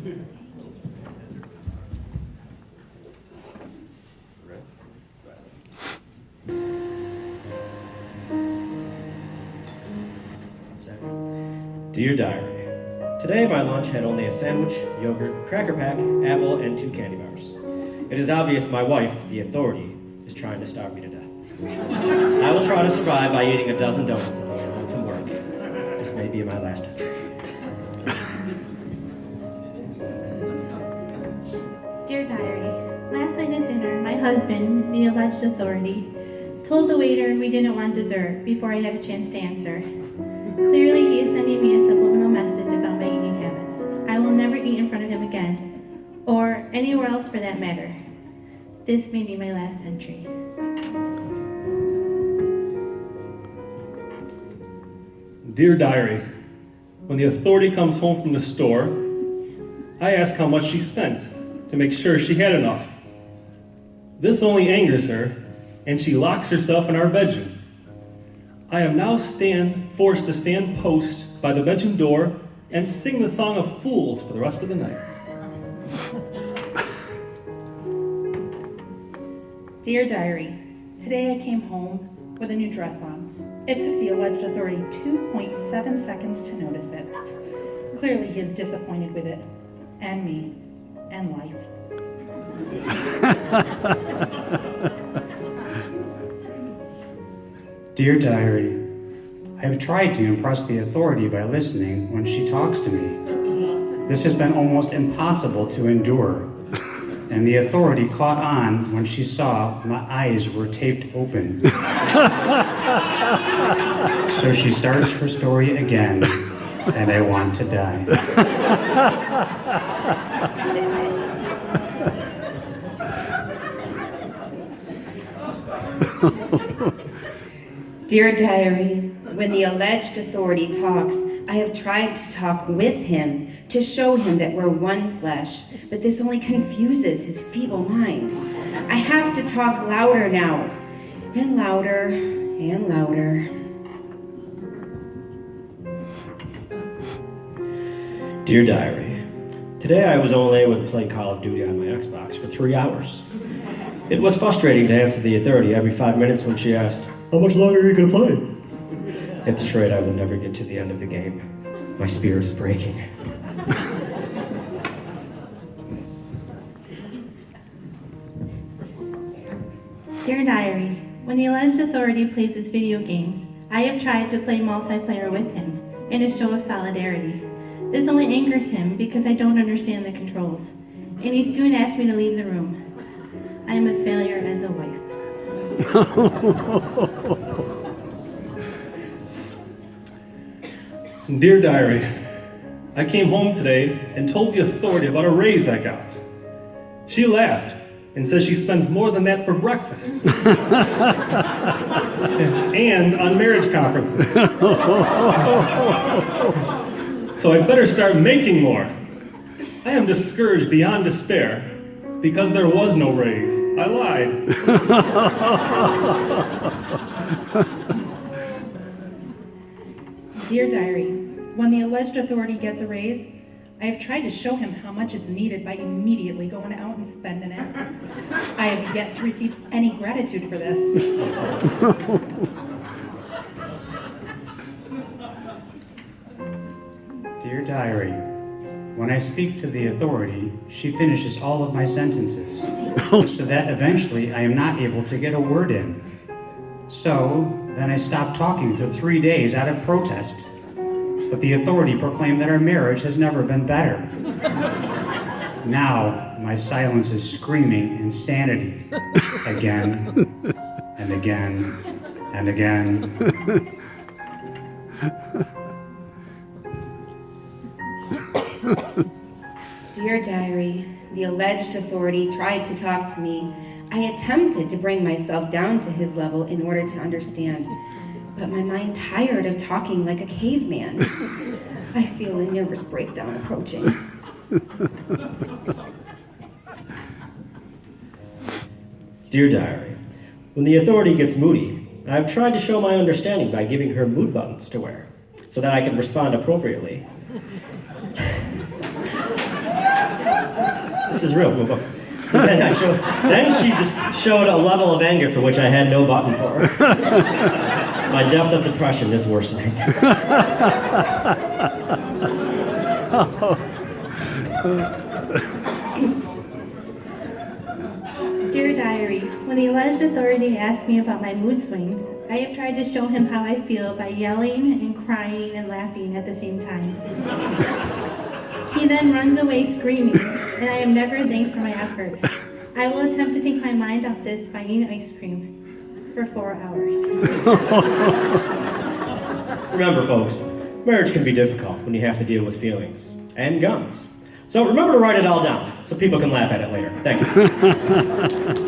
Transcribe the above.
Dear Diary, today my lunch had only a sandwich, yogurt, cracker pack, apple, and 2 candy bars. It is obvious my wife, the authority, is trying to starve me to death. I will try to survive by eating a dozen donuts if I get home from work. This may be my last entry. Dear Diary, last night at dinner, my husband, the alleged authority, told the waiter we didn't want dessert before I had a chance to answer. Clearly, he is sending me a subliminal message about my eating habits. I will never eat in front of him again, or anywhere else for that matter. This may be my last entry. Dear Diary, when the authority comes home from the store, I ask how much she spent to make sure she had enough. This only angers her, and she locks herself in our bedroom. I am now forced to stand post by the bedroom door and sing the song of fools for the rest of the night. Dear Diary, today I came home with a new dress on. It took the alleged authority 2.7 seconds to notice it. Clearly he is disappointed with it, and me, and life. Dear Diary, I have tried to impress the authority by listening when she talks to me. This has been almost impossible to endure, and the authority caught on when she saw my eyes were taped open. So she starts her story again, and I want to die. Dear Diary, when the alleged authority talks, I have tried to talk with him to show him that we're one flesh, but this only confuses his feeble mind. I have to talk louder now, and louder, and louder. Dear Diary, today I was only able to play Call of Duty on my Xbox for 3 hours. It was frustrating to answer the authority every 5 minutes when she asked, "How much longer are you going to play?" At this rate, I will never get to the end of the game. My spirit is breaking. Dear Diary, when the alleged authority plays his video games, I have tried to play multiplayer with him in a show of solidarity. This only angers him because I don't understand the controls, and he soon asked me to leave the room. I am a failure as a wife. Dear Diary, I came home today and told the authority about a raise I got. She laughed and says she spends more than that for breakfast and on marriage conferences. So I better start making more. I am discouraged beyond despair because there was no raise. I lied. Dear Diary, when the alleged authority gets a raise, I have tried to show him how much it's needed by immediately going out and spending it. I have yet to receive any gratitude for this. Dear Diary, when I speak to the authority, she finishes all of my sentences, so that eventually I am not able to get a word in. So then I stopped talking for 3 days out of protest, but the authority proclaimed that our marriage has never been better. Now my silence is screaming insanity again and again and again. Dear Diary, the alleged authority tried to talk to me. I attempted to bring myself down to his level in order to understand, but my mind tired of talking like a caveman. I feel a nervous breakdown approaching. Dear Diary, when the authority gets moody, I've tried to show my understanding by giving her mood buttons to wear, so that I can respond appropriately. This is real. So then she just showed a level of anger for which I had no button for. My depth of depression is worsening. Dear Diary, when the alleged authority asked me about my mood swings, I have tried to show him how I feel by yelling and crying and laughing at the same time. He then runs away screaming, and I am never thanked for my effort. I will attempt to take my mind off this by eating ice cream for 4 hours. Remember, folks, marriage can be difficult when you have to deal with feelings and guns. So remember to write it all down so people can laugh at it later. Thank you.